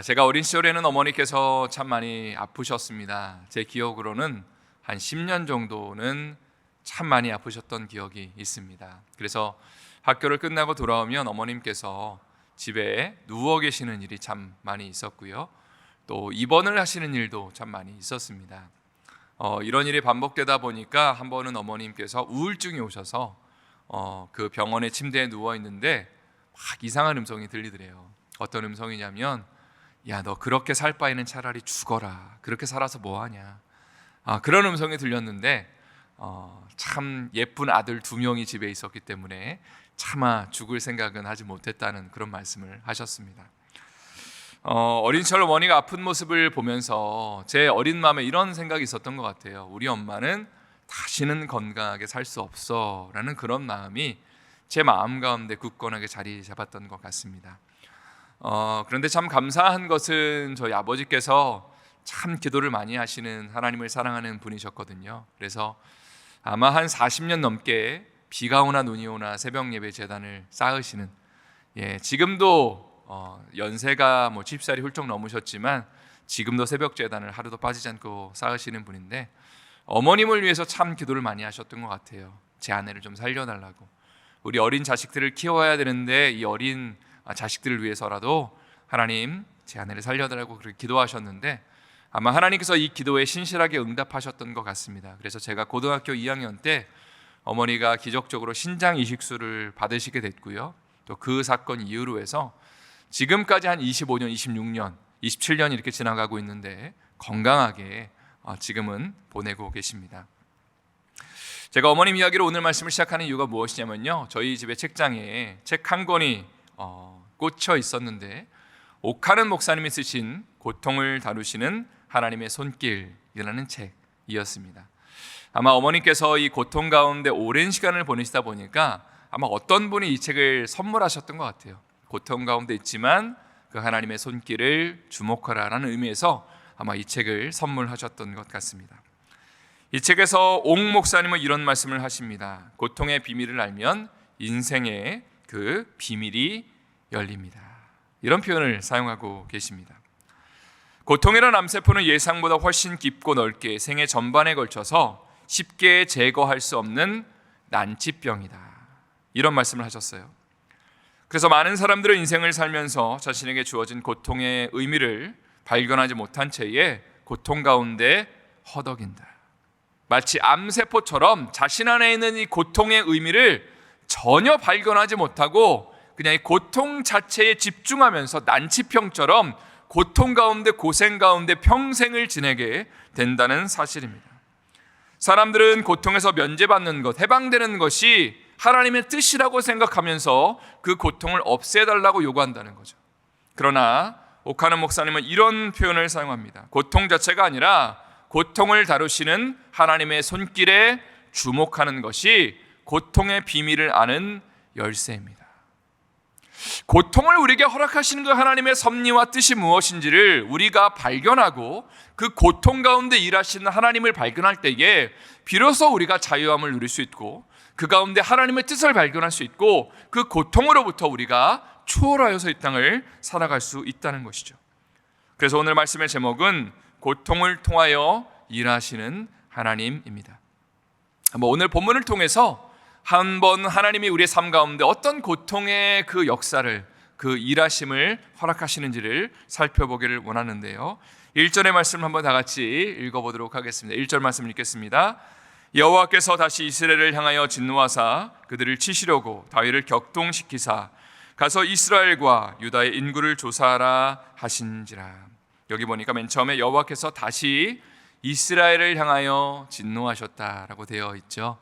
제가 어린 시절에는 어머니께서 참 많이 아프셨습니다. 제 기억으로는 한 10년 정도는 참 많이 아프셨던 기억이 있습니다. 그래서 학교를 끝나고 돌아오면 어머님께서 집에 누워 계시는 일이 참 많이 있었고요. 또 입원을 하시는 일도 참 많이 있었습니다. 이런 일이 반복되다 보니까 한 번은 어머님께서 우울증이 오셔서 그 병원의 침대에 누워 있는데 막 이상한 음성이 들리더래요. 어떤 음성이냐면, 야, 너 그렇게 살 바에는 차라리 죽어라. 그렇게 살아서 뭐하냐. 그런 음성이 들렸는데 참 예쁜 아들 2명이 집에 있었기 때문에 차마 죽을 생각은 하지 못했다는 그런 말씀을 하셨습니다. 어린 시절 어머니가 아픈 모습을 보면서 제 어린 마음에 이런 생각이 있었던 것 같아요. 우리 엄마는 다시는 건강하게 살 수 없어 라는 그런 마음이 제 마음 가운데 굳건하게 자리 잡았던 것 같습니다. 그런데 참 감사한 것은 저희 아버지께서 참 기도를 많이 하시는 하나님을 사랑하는 분이셨거든요. 그래서 아마 한 40년 넘게 비가 오나 눈이 오나 새벽 예배 제단을 쌓으시는, 지금도 연세가 70살이 훌쩍 넘으셨지만 지금도 새벽 제단을 하루도 빠지지 않고 쌓으시는 분인데, 어머님을 위해서 참 기도를 많이 하셨던 것 같아요. 제 아내를 좀 살려달라고. 우리 어린 자식들을 키워야 되는데 이 어린 자식들을 위해서라도 하나님 제 아내를 살려달라고 그렇게 기도하셨는데, 아마 하나님께서 이 기도에 신실하게 응답하셨던 것 같습니다. 그래서 제가 고등학교 2학년 때 어머니가 기적적으로 신장 이식술을 받으시게 됐고요. 또 그 사건 이후로 해서 지금까지 한 25년, 26년, 27년 이렇게 지나가고 있는데 건강하게 지금은 보내고 계십니다. 제가 어머님 이야기로 오늘 말씀을 시작하는 이유가 무엇이냐면요, 저희 집의 책장에 책 한 권이 꽂혀 있었는데 옥하는 목사님이 쓰신 고통을 다루시는 하나님의 손길이라는 책이었습니다. 아마 어머니께서 이 고통 가운데 오랜 시간을 보내시다 보니까 아마 어떤 분이 이 책을 선물하셨던 것 같아요. 고통 가운데 있지만 그 하나님의 손길을 주목하라라는 의미에서 아마 이 책을 선물하셨던 것 같습니다. 이 책에서 옥 목사님은 이런 말씀을 하십니다. 고통의 비밀을 알면 인생의 그 비밀이 열립니다. 이런 표현을 사용하고 계십니다. 고통이라는 암세포는 예상보다 훨씬 깊고 넓게 생애 전반에 걸쳐서 쉽게 제거할 수 없는 난치병이다. 이런 말씀을 하셨어요. 그래서 많은 사람들은 인생을 살면서 자신에게 주어진 고통의 의미를 발견하지 못한 채에 고통 가운데 허덕인다. 마치 암세포처럼 자신 안에 있는 이 고통의 의미를 전혀 발견하지 못하고 그냥 이 고통 자체에 집중하면서 난치병처럼 고통 가운데 고생 가운데 평생을 지내게 된다는 사실입니다. 사람들은 고통에서 면제받는 것, 해방되는 것이 하나님의 뜻이라고 생각하면서 그 고통을 없애달라고 요구한다는 거죠. 그러나 옥하는 목사님은 이런 표현을 사용합니다. 고통 자체가 아니라 고통을 다루시는 하나님의 손길에 주목하는 것이 고통의 비밀을 아는 열쇠입니다. 고통을 우리에게 허락하시는 그 하나님의 섭리와 뜻이 무엇인지를 우리가 발견하고 그 고통 가운데 일하시는 하나님을 발견할 때에 비로소 우리가 자유함을 누릴 수 있고 그 가운데 하나님의 뜻을 발견할 수 있고 그 고통으로부터 우리가 초월하여서 이 땅을 살아갈 수 있다는 것이죠. 그래서 오늘 말씀의 제목은 고통을 통하여 일하시는 하나님입니다. 오늘 본문을 통해서 한번 하나님이 우리의 삶 가운데 어떤 고통의 그 역사를, 그 일하심을 허락하시는지를 살펴보기를 원하는데요, 1절의 말씀을 한번 다 같이 읽어보도록 하겠습니다. 1절 말씀 읽겠습니다. 여호와께서 다시 이스라엘을 향하여 진노하사 그들을 치시려고 다윗을 격동시키사 가서 이스라엘과 유다의 인구를 조사하라 하신지라. 여기 보니까 맨 처음에 여호와께서 다시 이스라엘을 향하여 진노하셨다라고 되어 있죠.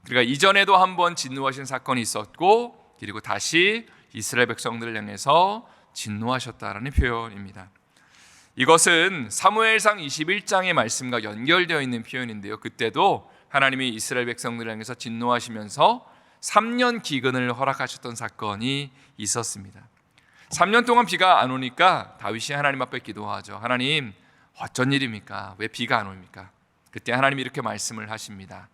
그러니까 이전에도 한번 진노하신 사건이 있었고 그리고 다시 이스라엘 백성들을 향해서 진노하셨다라는 표현입니다. 이것은 사무엘상 21장의 말씀과 연결되어 있는 표현인데요, 그때도 하나님이 이스라엘 백성들을 향해서 진노하시면서 3년 기근을 허락하셨던 사건이 있었습니다. 3년 동안 비가 안 오니까 다윗이 하나님 앞에 기도하죠. 하나님, 어쩐 일입니까? 왜 비가 안 옵니까? 그때 하나님이 이렇게 말씀을 하십니다.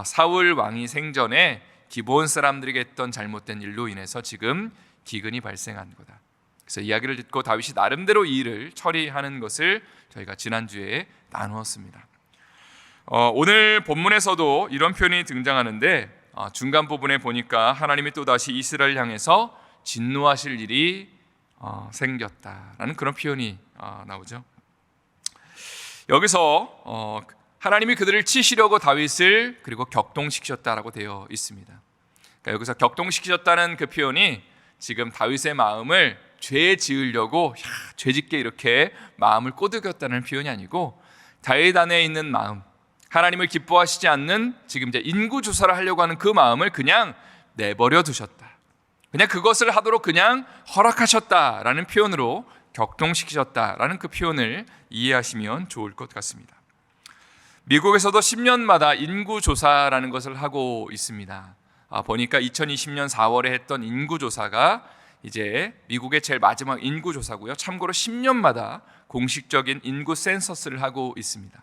사울 왕이 생전에 기브온 사람들에게 했던 잘못된 일로 인해서 지금 기근이 발생한 거다. 그래서 이야기를 듣고 다윗이 나름대로 이 일을 처리하는 것을 저희가 지난주에 나누었습니다. 오늘 본문에서도 이런 표현이 등장하는데 중간 부분에 보니까 하나님이 또다시 이스라엘 향해서 진노하실 일이 생겼다라는 그런 표현이 나오죠. 여기서 하나님이 그들을 치시려고 다윗을 그리고 격동시키셨다라고 되어 있습니다. 그러니까 여기서 격동시키셨다는 그 표현이 지금 다윗의 마음을 죄 지으려고 죄짓게 이렇게 마음을 꼬드겼다는 표현이 아니고 다윗 안에 있는 마음, 하나님을 기뻐하시지 않는 지금 이제 인구 조사를 하려고 하는 그 마음을 그냥 내버려 두셨다. 그냥 그것을 하도록 그냥 허락하셨다라는 표현으로 격동시키셨다라는 그 표현을 이해하시면 좋을 것 같습니다. 미국에서도 10년마다 인구 조사라는 것을 하고 있습니다. 보니까 2020년 4월에 했던 인구 조사가 이제 미국의 제일 마지막 인구 조사고요. 참고로 10년마다 공식적인 인구 센서스를 하고 있습니다.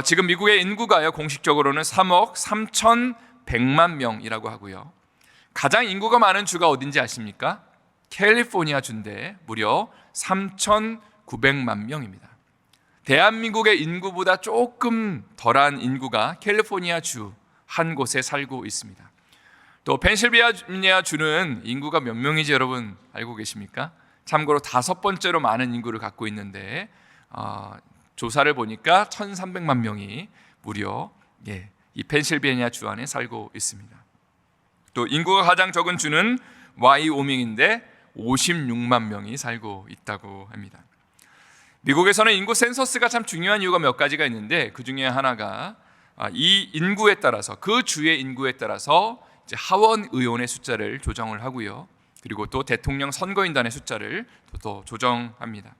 지금 미국의 인구가요, 공식적으로는 3억 3,100만 명이라고 하고요. 가장 인구가 많은 주가 어딘지 아십니까? 캘리포니아 주인데 무려 3,900만 명입니다. 대한민국의 인구보다 조금 덜한 인구가 캘리포니아 주 한 곳에 살고 있습니다. 또 펜실베니아 주는 인구가 몇 명인지 여러분 알고 계십니까? 참고로 5번째로 많은 인구를 갖고 있는데 조사를 보니까 1,300만 명이 무려 이 펜실베니아 주 안에 살고 있습니다. 또 인구가 가장 적은 주는 와이오밍인데 56만 명이 살고 있다고 합니다. 미국에서는 인구 센서스가 참 중요한 이유가 몇 가지가 있는데 그 중에 하나가 이 인구에 따라서 그 주의 인구에 따라서 이제 하원 의원의 숫자를 조정을 하고요. 그리고 또 대통령 선거인단의 숫자를 또 조정합니다.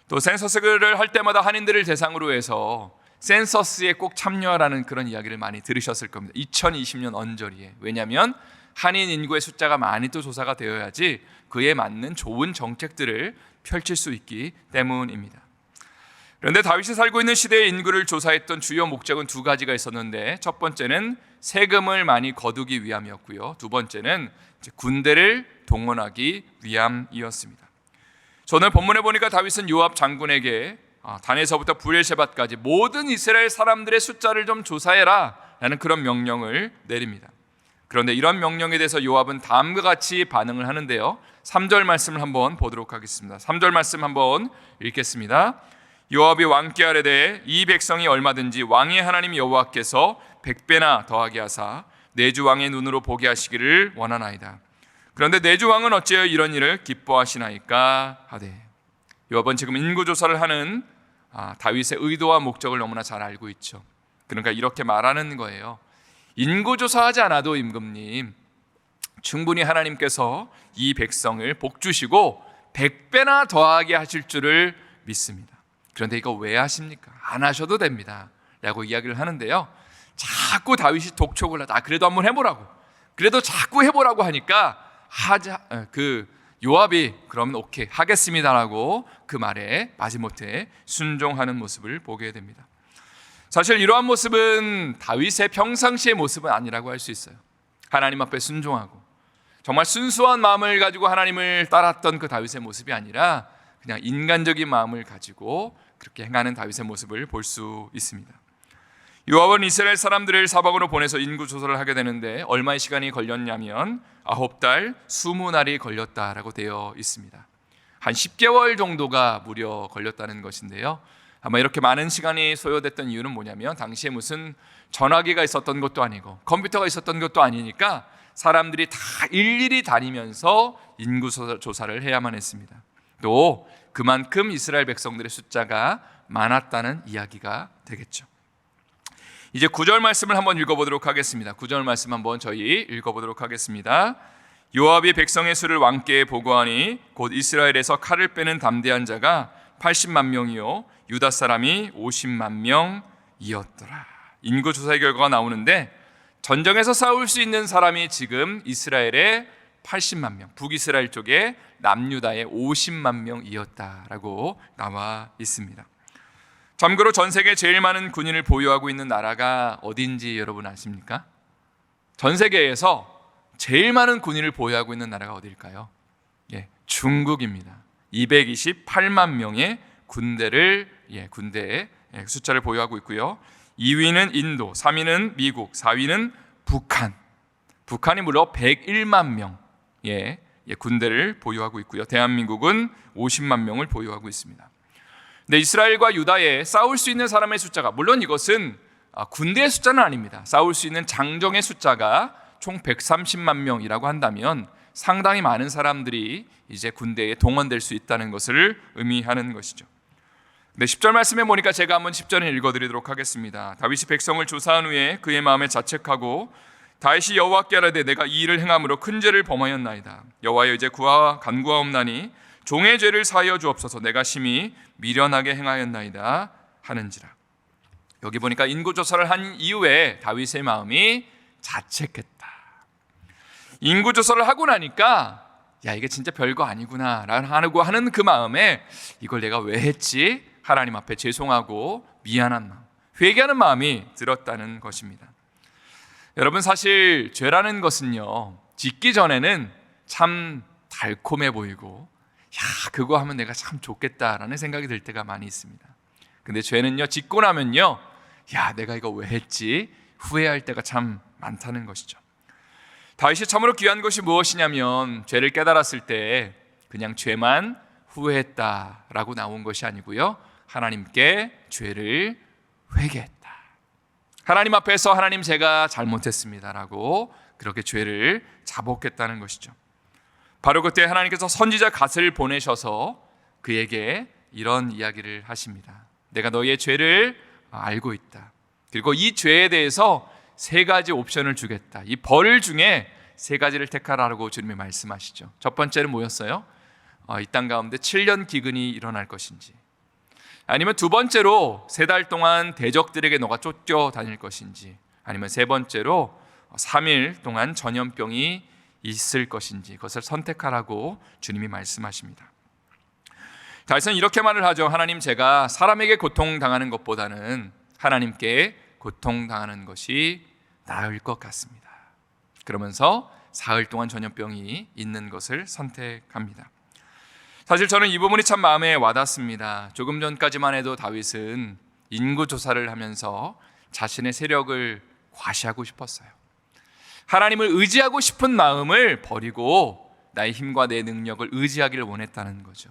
또 센서스를 할 때마다 한인들을 대상으로 해서 센서스에 꼭 참여하라는 그런 이야기를 많이 들으셨을 겁니다. 2020년 언저리에. 왜냐하면 한인 인구의 숫자가 많이 또 조사가 되어야지 그에 맞는 좋은 정책들을 펼칠 수 있기 때문입니다. 그런데 다윗이 살고 있는 시대의 인구를 조사했던 주요 목적은 두 가지가 있었는데 첫 번째는 세금을 많이 거두기 위함이었고요. 두 번째는 군대를 동원하기 위함이었습니다. 오늘 본문에 보니까 다윗은 요압 장군에게 단에서부터 브엘셰바까지 모든 이스라엘 사람들의 숫자를 좀 조사해라 라는 그런 명령을 내립니다. 그런데 이런 명령에 대해서 요압은 다음과 같이 반응을 하는데요. 3절 말씀을 한번 보도록 하겠습니다. 3절 말씀 한번 읽겠습니다. 요압이 왕께 아뢰되 이 백성이 얼마든지 왕의 하나님 여호와께서 100배나 더하게 하사 내 주 왕의 눈으로 보게 하시기를 원하나이다. 그런데 내 주 왕은 어찌하여 이런 일을 기뻐하시나이까 하되. 요압은 지금 인구조사를 하는 다윗의 의도와 목적을 너무나 잘 알고 있죠. 그러니까 이렇게 말하는 거예요. 인구조사하지 않아도 임금님 충분히 하나님께서 이 백성을 복주시고 100배나 더하게 하실 줄을 믿습니다. 그런데 이거 왜 하십니까? 안 하셔도 됩니다 라고 이야기를 하는데요. 자꾸 다윗이 독촉을 하다. 그래도 한번 해보라고. 그래도 자꾸 해보라고 하니까 요압이 그러면 오케이 하겠습니다라고 그 말에 마지못해 순종하는 모습을 보게 됩니다. 사실 이러한 모습은 다윗의 평상시의 모습은 아니라고 할 수 있어요. 하나님 앞에 순종하고 정말 순수한 마음을 가지고 하나님을 따랐던 그 다윗의 모습이 아니라 그냥 인간적인 마음을 가지고 그렇게 행하는 다윗의 모습을 볼 수 있습니다. 요압은 이스라엘 사람들을 사방으로 보내서 인구 조사를 하게 되는데 얼마의 시간이 걸렸냐면 9달 20날이 걸렸다라고 되어 있습니다. 한 10개월 정도가 무려 걸렸다는 것인데요. 아마 이렇게 많은 시간이 소요됐던 이유는 뭐냐면 당시에 무슨 전화기가 있었던 것도 아니고 컴퓨터가 있었던 것도 아니니까 사람들이 다 일일이 다니면서 인구 조사를 해야만 했습니다. 또 그만큼 이스라엘 백성들의 숫자가 많았다는 이야기가 되겠죠. 이제 9절 말씀을 한번 읽어보도록 하겠습니다. 9절 말씀 한번 저희 읽어보도록 하겠습니다. 요압이 백성의 수를 왕께 보고하니 곧 이스라엘에서 칼을 빼는 담대한 자가 80만 명이요 유다 사람이 50만 명이었더라. 인구조사의 결과가 나오는데 전쟁에서 싸울 수 있는 사람이 지금 이스라엘의 80만 명, 북이스라엘 쪽에 남유다의 50만 명이었다라고 나와 있습니다. 참고로 전 세계 제일 많은 군인을 보유하고 있는 나라가 어딘지 여러분 아십니까? 전 세계에서 제일 많은 군인을 보유하고 있는 나라가 어딜까요? 예, 중국입니다. 228만 명의 군대의 숫자를 보유하고 있고요. 2위는 인도, 3위는 미국, 4위는 북한. 북한이 무려 101만 명의 군대를 보유하고 있고요. 대한민국은 50만 명을 보유하고 있습니다. 근데 이스라엘과 유다에 싸울 수 있는 사람의 숫자가, 물론 이것은 군대의 숫자는 아닙니다. 싸울 수 있는 장정의 숫자가 총 130만 명이라고 한다면 상당히 많은 사람들이 이제 군대에 동원될 수 있다는 것을 의미하는 것이죠. 네, 10절 말씀에 보니까 제가 한번 10절을 읽어드리도록 하겠습니다. 다윗이 백성을 조사한 후에 그의 마음에 자책하고 다윗이 여호와께 아뢰되 내가 이 일을 행함으로 큰 죄를 범하였나이다. 여호와여 이제 간구하옵나니 종의 죄를 사하여 주옵소서. 내가 심히 미련하게 행하였나이다 하는지라. 여기 보니까 인구조사를 한 이후에 다윗의 마음이 자책했다. 인구조사를 하고 나니까 야, 이게 진짜 별거 아니구나 라고 하는 그 마음에 이걸 내가 왜 했지? 하나님 앞에 죄송하고 미안한 마음, 회개하는 마음이 들었다는 것입니다. 여러분, 사실 죄라는 것은요, 짓기 전에는 참 달콤해 보이고 야, 그거 하면 내가 참 좋겠다라는 생각이 들 때가 많이 있습니다. 근데 죄는요, 짓고 나면요, 야, 내가 이거 왜 했지? 후회할 때가 참 많다는 것이죠. 다윗이 참으로 귀한 것이 무엇이냐면 죄를 깨달았을 때 그냥 죄만 후회했다라고 나온 것이 아니고요, 하나님께 죄를 회개했다. 하나님 앞에서 하나님 제가 잘못했습니다라고 그렇게 죄를 자복했다는 것이죠. 바로 그때 하나님께서 선지자 갓을 보내셔서 그에게 이런 이야기를 하십니다. 내가 너의 죄를 알고 있다. 그리고 이 죄에 대해서 3가지 옵션을 주겠다. 이 벌 중에 3가지를 택하라고 주님이 말씀하시죠. 첫 번째는 뭐였어요? 이 땅 가운데 7년 기근이 일어날 것인지, 아니면 두 번째로 3달 동안 대적들에게 너가 쫓겨다닐 것인지, 아니면 세 번째로 3일 동안 전염병이 있을 것인지, 그것을 선택하라고 주님이 말씀하십니다. 다윗은 이렇게 말을 하죠. 하나님, 제가 사람에게 고통당하는 것보다는 하나님께 고통당하는 것이 나을 것 같습니다. 그러면서 사흘 동안 전염병이 있는 것을 선택합니다. 사실 저는 이 부분이 참 마음에 와닿습니다. 조금 전까지만 해도 다윗은 인구조사를 하면서 자신의 세력을 과시하고 싶었어요. 하나님을 의지하고 싶은 마음을 버리고 나의 힘과 내 능력을 의지하기를 원했다는 거죠.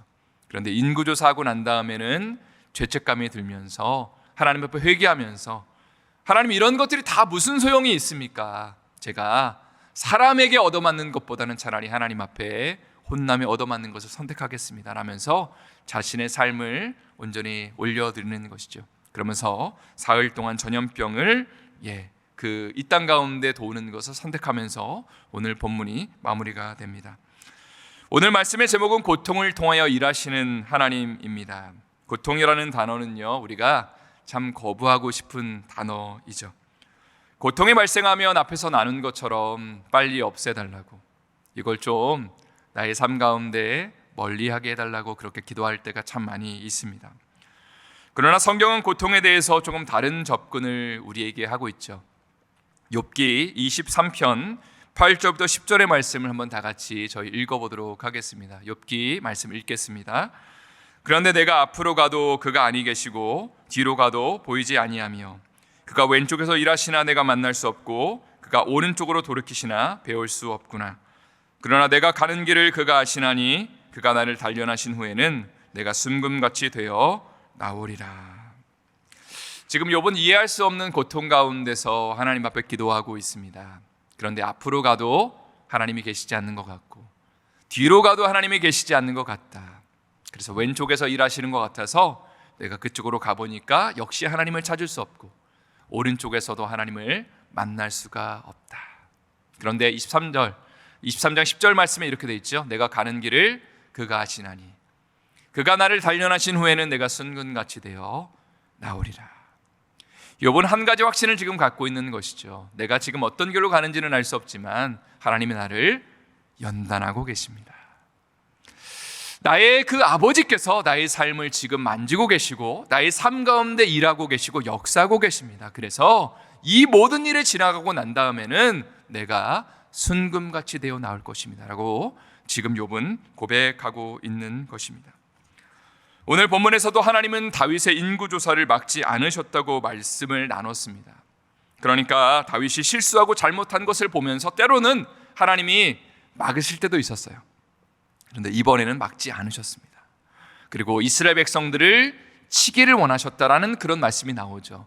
그런데 인구조사하고 난 다음에는 죄책감이 들면서 하나님 앞에 회개하면서, 하나님, 이런 것들이 다 무슨 소용이 있습니까? 제가 사람에게 얻어맞는 것보다는 차라리 하나님 앞에 혼남에 얻어맞는 것을 선택하겠습니다 라면서 자신의 삶을 온전히 올려드리는 것이죠. 그러면서 사흘 동안 전염병을 이 땅 가운데 도우는 것을 선택하면서 오늘 본문이 마무리가 됩니다. 오늘 말씀의 제목은 고통을 통하여 일하시는 하나님입니다. 고통이라는 단어는요, 우리가 참 거부하고 싶은 단어이죠. 고통이 발생하면 앞에서 나눈 것처럼 빨리 없애달라고, 이걸 좀 나의 삶 가운데 멀리하게 해달라고 그렇게 기도할 때가 참 많이 있습니다. 그러나 성경은 고통에 대해서 조금 다른 접근을 우리에게 하고 있죠. 욥기 23편 8절부터 10절의 말씀을 한번 다 같이 저희 읽어보도록 하겠습니다. 욥기 말씀 읽겠습니다. 그런데 내가 앞으로 가도 그가 아니 계시고 뒤로 가도 보이지 아니하며, 그가 왼쪽에서 일하시나 내가 만날 수 없고 그가 오른쪽으로 돌이키시나 배울 수 없구나. 그러나 내가 가는 길을 그가 아시나니 그가 나를 단련하신 후에는 내가 순금같이 되어 나오리라. 지금 욥은 이해할 수 없는 고통 가운데서 하나님 앞에 기도하고 있습니다. 그런데 앞으로 가도 하나님이 계시지 않는 것 같고 뒤로 가도 하나님이 계시지 않는 것 같다. 그래서 왼쪽에서 일하시는 것 같아서 내가 그쪽으로 가보니까 역시 하나님을 찾을 수 없고 오른쪽에서도 하나님을 만날 수가 없다. 그런데 23장 10절 말씀에 이렇게 되어 있죠. 내가 가는 길을 그가 아시나니 그가 나를 단련하신 후에는 내가 순금같이 되어 나오리라. 욥은 한 가지 확신을 지금 갖고 있는 것이죠. 내가 지금 어떤 길로 가는지는 알 수 없지만 하나님이 나를 연단하고 계십니다. 나의 그 아버지께서 나의 삶을 지금 만지고 계시고 나의 삶 가운데 일하고 계시고 역사하고 계십니다. 그래서 이 모든 일을 지나가고 난 다음에는 내가 순금같이 되어 나올 것입니다 라고 지금 욥은 고백하고 있는 것입니다. 오늘 본문에서도 하나님은 다윗의 인구조사를 막지 않으셨다고 말씀을 나눴습니다. 그러니까 다윗이 실수하고 잘못한 것을 보면서 때로는 하나님이 막으실 때도 있었어요. 그런데 이번에는 막지 않으셨습니다. 그리고 이스라엘 백성들을 치기를 원하셨다라는 그런 말씀이 나오죠.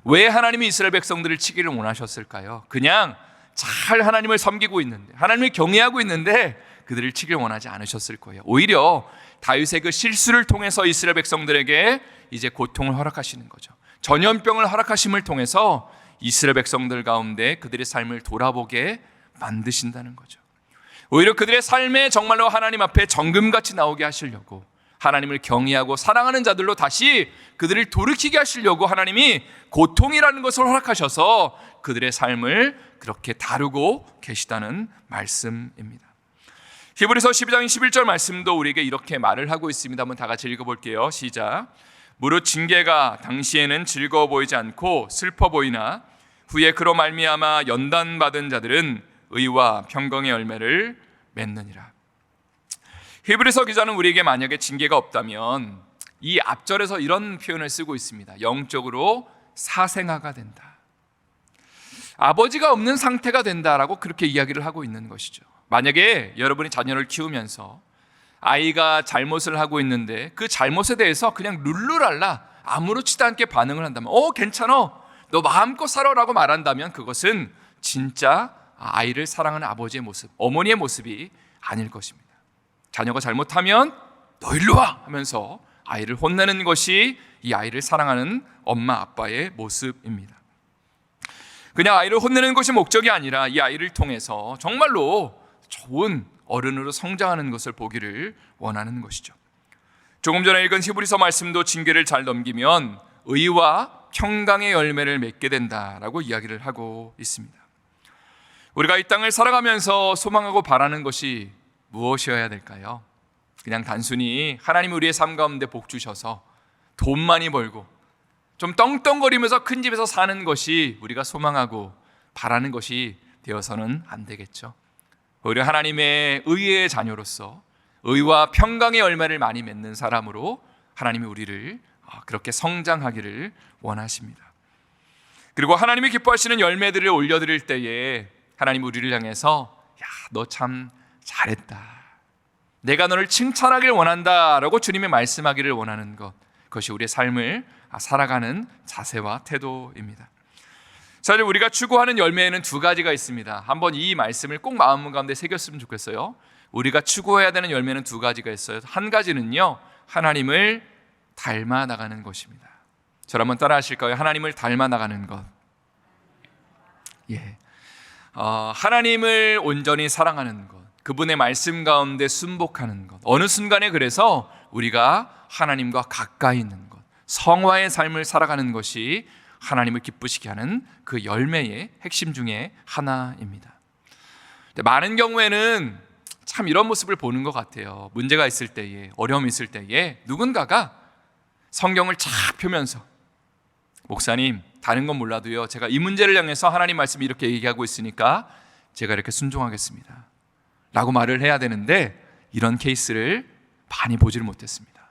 왜 하나님이 이스라엘 백성들을 치기를 원하셨을까요? 그냥 잘 하나님을 섬기고 있는데, 하나님을 경외하고 있는데 그들을 치기를 원하지 않으셨을 거예요. 오히려 다윗의 그 실수를 통해서 이스라엘 백성들에게 이제 고통을 허락하시는 거죠. 전염병을 허락하심을 통해서 이스라엘 백성들 가운데 그들의 삶을 돌아보게 만드신다는 거죠. 오히려 그들의 삶에 정말로 하나님 앞에 정금같이 나오게 하시려고, 하나님을 경외하고 사랑하는 자들로 다시 그들을 돌이키게 하시려고 하나님이 고통이라는 것을 허락하셔서 그들의 삶을 그렇게 다루고 계시다는 말씀입니다. 히브리서 12장 11절 말씀도 우리에게 이렇게 말을 하고 있습니다. 한번 다 같이 읽어볼게요. 시작. 무릇 징계가 당시에는 즐거워 보이지 않고 슬퍼 보이나 후에 그로 말미암아 연단받은 자들은 의와 평강의 열매를 맺느니라. 히브리서 기자는 우리에게 만약에 징계가 없다면 이 앞절에서 이런 표현을 쓰고 있습니다. 영적으로 사생아가 된다, 아버지가 없는 상태가 된다라고 그렇게 이야기를 하고 있는 것이죠. 만약에 여러분이 자녀를 키우면서 아이가 잘못을 하고 있는데 그 잘못에 대해서 그냥 룰루랄라 아무렇지도 않게 반응을 한다면 괜찮아, 너 마음껏 살아라고 말한다면 그것은 진짜 아이를 사랑하는 아버지의 모습, 어머니의 모습이 아닐 것입니다. 자녀가 잘못하면 너 일로 와 하면서 아이를 혼내는 것이 이 아이를 사랑하는 엄마 아빠의 모습입니다. 그냥 아이를 혼내는 것이 목적이 아니라 이 아이를 통해서 정말로 좋은 어른으로 성장하는 것을 보기를 원하는 것이죠. 조금 전에 읽은 히브리서 말씀도 징계를 잘 넘기면 의와 평강의 열매를 맺게 된다라고 이야기를 하고 있습니다. 우리가 이 땅을 살아가면서 소망하고 바라는 것이 무엇이어야 될까요? 그냥 단순히 하나님이 우리의 삶 가운데 복 주셔서 돈 많이 벌고 좀 떵떵거리면서 큰 집에서 사는 것이 우리가 소망하고 바라는 것이 되어서는 안 되겠죠. 오히려 하나님의 의의 자녀로서 의와 평강의 열매를 많이 맺는 사람으로 하나님이 우리를 그렇게 성장하기를 원하십니다. 그리고 하나님이 기뻐하시는 열매들을 올려드릴 때에 하나님 우리를 향해서 너 참 잘했다, 내가 너를 칭찬하길 원한다 라고 주님이 말씀하기를 원하는 것, 그것이 우리의 삶을 살아가는 자세와 태도입니다. 사실 우리가 추구하는 열매에는 두 가지가 있습니다. 한번 이 말씀을 꼭 마음 가운데 새겼으면 좋겠어요. 우리가 추구해야 되는 열매는 두 가지가 있어요. 한 가지는요, 하나님을 닮아 나가는 것입니다. 저를 한번 따라 하실까요? 하나님을 닮아 나가는 것. 하나님을 온전히 사랑하는 것, 그분의 말씀 가운데 순복하는 것. 어느 순간에 그래서 우리가 하나님과 가까이 있는 것, 성화의 삶을 살아가는 것이 하나님을 기쁘시게 하는 그 열매의 핵심 중에 하나입니다. 많은 경우에는 참 이런 모습을 보는 것 같아요. 문제가 있을 때에, 어려움이 있을 때에 누군가가 성경을 쫙 펴면서 목사님, 다른 건 몰라도요, 제가 이 문제를 향해서 하나님 말씀이 이렇게 얘기하고 있으니까 제가 이렇게 순종하겠습니다 라고 말을 해야 되는데, 이런 케이스를 많이 보지를 못했습니다.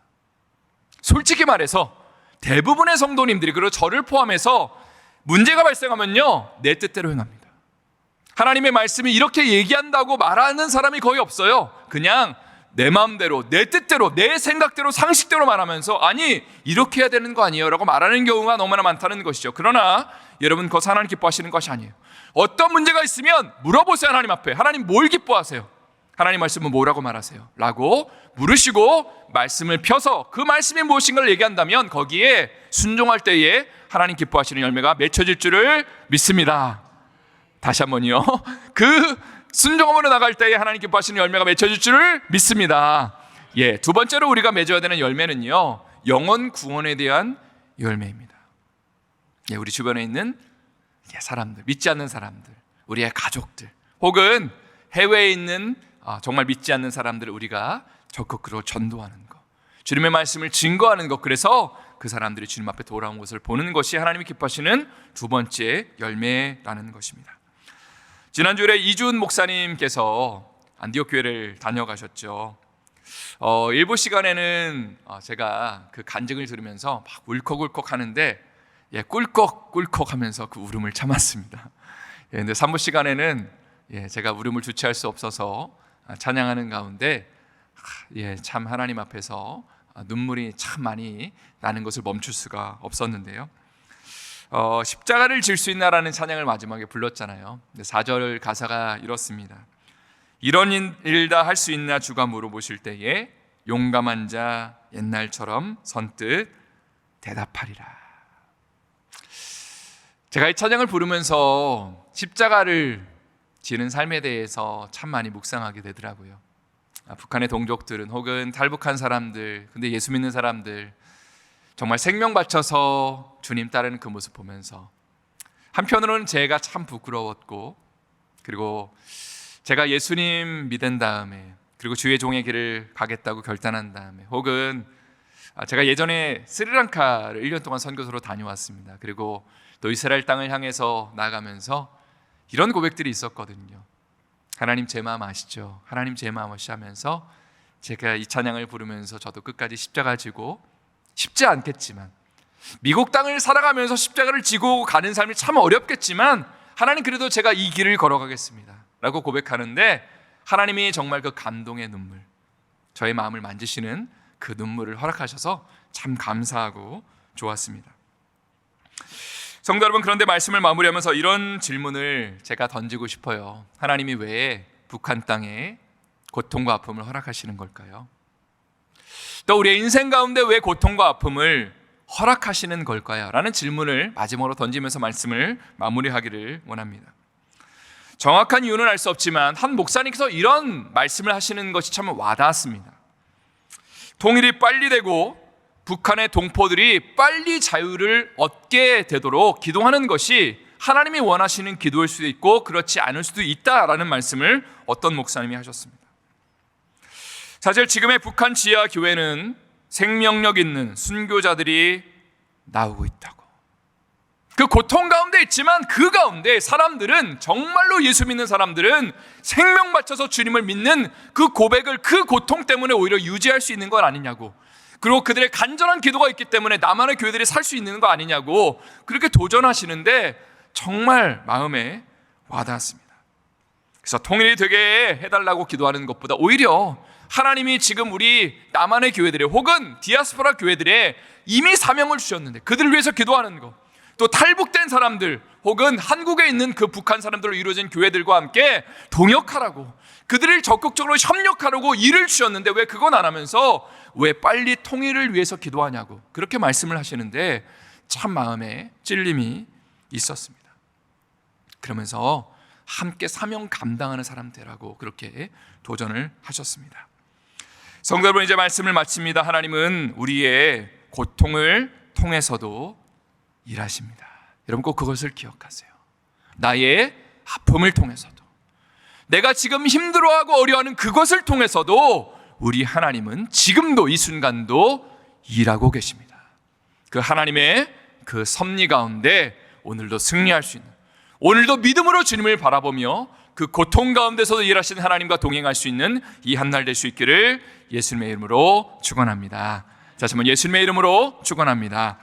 솔직히 말해서 대부분의 성도님들이, 그리고 저를 포함해서 문제가 발생하면요, 내 뜻대로 행합니다. 하나님의 말씀이 이렇게 얘기한다고 말하는 사람이 거의 없어요. 그냥 내 마음대로, 내 뜻대로, 내 생각대로, 상식대로 말하면서 아니 이렇게 해야 되는 거 아니에요 라고 말하는 경우가 너무나 많다는 것이죠. 그러나 여러분, 그것 하나님 기뻐하시는 것이 아니에요. 어떤 문제가 있으면 물어보세요. 하나님 앞에, 하나님 뭘 기뻐하세요? 하나님 말씀은 뭐라고 말하세요? 라고 물으시고 말씀을 펴서 그 말씀이 무엇인가를 얘기한다면 거기에 순종할 때에 하나님 기뻐하시는 열매가 맺혀질 줄을 믿습니다. 다시 한번요, 그 순종함으로 나갈 때에 하나님 기뻐하시는 열매가 맺혀질 줄을 믿습니다. 두 번째로 우리가 맺어야 되는 열매는요, 영혼 구원에 대한 열매입니다. 우리 주변에 있는 사람들, 믿지 않는 사람들, 우리의 가족들, 혹은 해외에 있는 정말 믿지 않는 사람들을 우리가 적극적으로 전도하는 것, 주님의 말씀을 증거하는 것, 그래서 그 사람들이 주님 앞에 돌아온 것을 보는 것이 하나님이 기뻐하시는 두 번째 열매라는 것입니다. 지난주에 이준 목사님께서 안디옥 교회를 다녀가셨죠. 일부 시간에는 제가 그 간증을 들으면서 막 울컥울컥 하는데 꿀꺽꿀꺽 하면서 그 울음을 참았습니다. 근데 3부 시간에는 제가 울음을 주체할 수 없어서 찬양하는 가운데 참 하나님 앞에서 눈물이 참 많이 나는 것을 멈출 수가 없었는데요. 십자가를 질 수 있나라는 찬양을 마지막에 불렀잖아요. 4절 가사가 이렇습니다. 이런 일 다 할 수 있나 주가 물어보실 때에 용감한 자 옛날처럼 선뜻 대답하리라. 제가 이 찬양을 부르면서 십자가를 지는 삶에 대해서 참 많이 묵상하게 되더라고요. 북한의 동족들은 혹은 탈북한 사람들, 근데 예수 믿는 사람들 정말 생명 바쳐서 주님 따르는 그 모습 보면서 한편으로는 제가 참 부끄러웠고, 그리고 제가 예수님 믿은 다음에 그리고 주의 종의 길을 가겠다고 결단한 다음에, 혹은 제가 예전에 스리랑카를 1년 동안 선교소로 다녀왔습니다. 그리고 또 이스라엘 땅을 향해서 나가면서 이런 고백들이 있었거든요. 하나님 제 마음 아시죠? 하나님 제 마음 아시면서 제가 이 찬양을 부르면서 저도 끝까지 십자가 지고, 쉽지 않겠지만 미국 땅을 살아가면서 십자가를 지고 가는 삶이 참 어렵겠지만 하나님 그래도 제가 이 길을 걸어가겠습니다 라고 고백하는데, 하나님이 정말 그 감동의 눈물, 저의 마음을 만지시는 그 눈물을 허락하셔서 참 감사하고 좋았습니다. 성도 여러분, 그런데 말씀을 마무리하면서 이런 질문을 제가 던지고 싶어요. 하나님이 왜 북한 땅에 고통과 아픔을 허락하시는 걸까요? 또 우리의 인생 가운데 왜 고통과 아픔을 허락하시는 걸까요? 라는 질문을 마지막으로 던지면서 말씀을 마무리하기를 원합니다. 정확한 이유는 알 수 없지만 한 목사님께서 이런 말씀을 하시는 것이 참 와닿았습니다. 통일이 빨리 되고 북한의 동포들이 빨리 자유를 얻게 되도록 기도하는 것이 하나님이 원하시는 기도일 수도 있고 그렇지 않을 수도 있다라는 말씀을 어떤 목사님이 하셨습니다. 사실 지금의 북한 지하 교회는 생명력 있는 순교자들이 나오고 있다고, 그 고통 가운데 있지만 그 가운데 사람들은, 정말로 예수 믿는 사람들은 생명 바쳐서 주님을 믿는 그 고백을 그 고통 때문에 오히려 유지할 수 있는 건 아니냐고, 그리고 그들의 간절한 기도가 있기 때문에 나만의 교회들이 살 수 있는 거 아니냐고 그렇게 도전하시는데 정말 마음에 와닿았습니다. 그래서 통일이 되게 해달라고 기도하는 것보다 오히려 하나님이 지금 우리 남한의 교회들에 혹은 디아스포라 교회들에 이미 사명을 주셨는데 그들을 위해서 기도하는 것, 또 탈북된 사람들 혹은 한국에 있는 그 북한 사람들로 이루어진 교회들과 함께 동역하라고, 그들을 적극적으로 협력하라고 일을 주셨는데 왜 그건 안 하면서 왜 빨리 통일을 위해서 기도하냐고 그렇게 말씀을 하시는데 참 마음에 찔림이 있었습니다. 그러면서 함께 사명 감당하는 사람 되라고 그렇게 도전을 하셨습니다. 성도 여러분, 이제 말씀을 마칩니다. 하나님은 우리의 고통을 통해서도 일하십니다. 여러분 꼭 그것을 기억하세요. 나의 아픔을 통해서도, 내가 지금 힘들어하고 어려워하는 그것을 통해서도 우리 하나님은 지금도 이 순간도 일하고 계십니다. 그 하나님의 그 섭리 가운데 오늘도 승리할 수 있는, 오늘도 믿음으로 주님을 바라보며 그 고통 가운데서도 일하시는 하나님과 동행할 수 있는 이 한날 될 수 있기를 예수님의 이름으로 축원합니다. 다시 한번 예수님의 이름으로 축원합니다.